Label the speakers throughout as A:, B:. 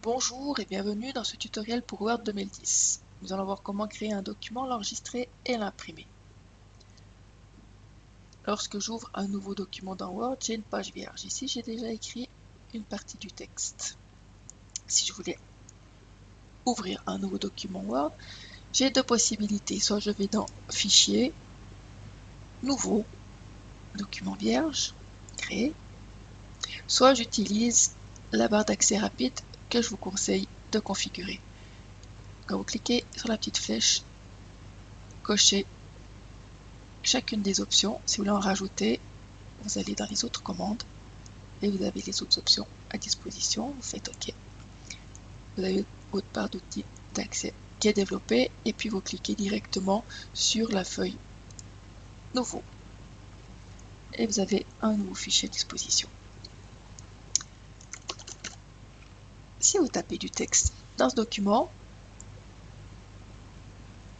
A: Bonjour et bienvenue dans ce tutoriel pour Word 2010. Nous allons voir comment créer un document, l'enregistrer et l'imprimer. Lorsque j'ouvre un nouveau document dans Word, j'ai une page vierge. Ici, j'ai déjà écrit une partie du texte. Si je voulais ouvrir un nouveau document Word, j'ai deux possibilités. Soit je vais dans Fichier, Nouveau, Document vierge, Créer. Soit j'utilise la barre d'accès rapide que je vous conseille de configurer. Quand vous cliquez sur la petite flèche, cochez chacune des options. Si vous voulez en rajouter, vous allez dans les autres commandes et vous avez les autres options à disposition. Vous faites OK. Vous avez votre barre d'outils d'accès qui est développée et puis vous cliquez directement sur la feuille Nouveau. Et vous avez un nouveau fichier à disposition. Si vous tapez du texte dans ce document,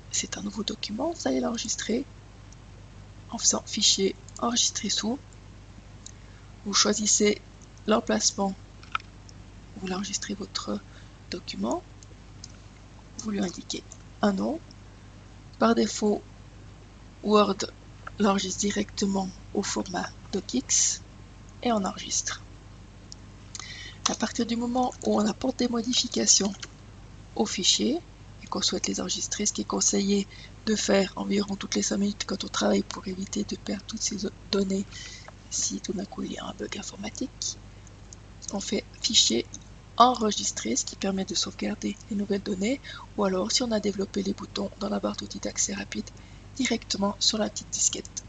A: c'est un nouveau document, vous allez l'enregistrer en faisant Fichier, Enregistrer sous. Vous choisissez l'emplacement où vous enregistrez votre document. Vous lui indiquez un nom. Par défaut, Word l'enregistre directement au format docx et on enregistre. À partir du moment où on apporte des modifications au fichier et qu'on souhaite les enregistrer, ce qui est conseillé de faire environ toutes les 5 minutes quand on travaille pour éviter de perdre toutes ces données si tout d'un coup il y a un bug informatique, on fait Fichier, Enregistrer, ce qui permet de sauvegarder les nouvelles données, ou alors si on a développé les boutons dans la barre d'outils d'accès rapide, directement sur la petite disquette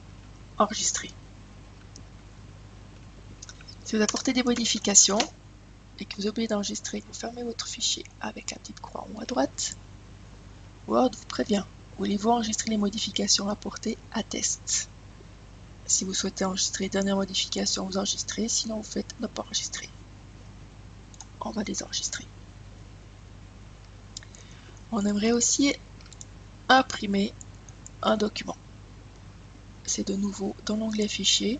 A: Enregistrer. Si vous apportez des modifications et que vous oubliez d'enregistrer, vous fermez votre fichier avec la petite croix en haut à droite. Word vous prévient, voulez-vous enregistrer les modifications apportées à test. Si vous souhaitez enregistrer les dernières modifications, vous enregistrez, sinon vous faites ne pas enregistrer. On va les enregistrer. On aimerait aussi imprimer un document. C'est de nouveau dans l'onglet Fichier.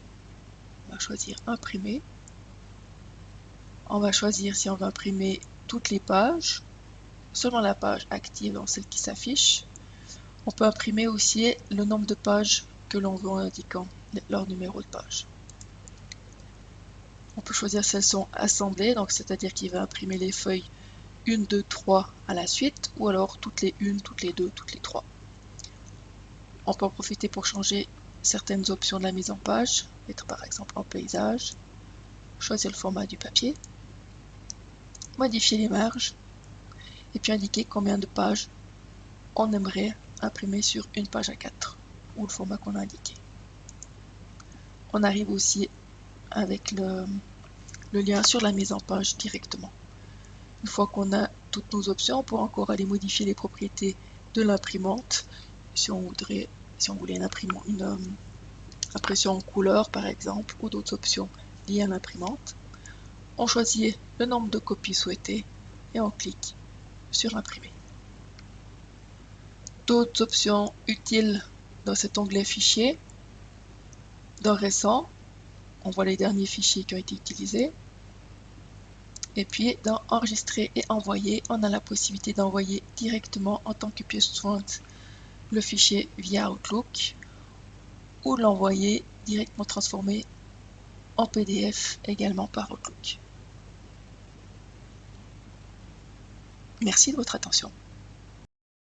A: On va choisir Imprimer. On va choisir si on veut imprimer toutes les pages, seulement la page active, donc celle qui s'affiche. On peut imprimer aussi le nombre de pages que l'on veut en indiquant leur numéro de page. On peut choisir si elles sont assemblées, donc c'est-à-dire qu'il va imprimer les feuilles 1, 2, 3 à la suite, ou alors toutes les 1, toutes les 2, toutes les 3. On peut en profiter pour changer certaines options de la mise en page, mettre par exemple en paysage, choisir le format du papier, modifier les marges, et puis indiquer combien de pages on aimerait imprimer sur une page A4, ou le format qu'on a indiqué. On arrive aussi avec le lien sur la mise en page directement. Une fois qu'on a toutes nos options, on pourra encore aller modifier les propriétés de l'imprimante si on voulait une impression en couleur par exemple, ou d'autres options liées à l'imprimante. On choisit le nombre de copies souhaitées et on clique sur Imprimer. D'autres options utiles dans cet onglet Fichier. Dans Récent, on voit les derniers fichiers qui ont été utilisés. Et puis dans Enregistrer et Envoyer, on a la possibilité d'envoyer directement en tant que pièce jointe le fichier via Outlook ou l'envoyer directement transformé en PDF également par Outlook. Merci de votre attention.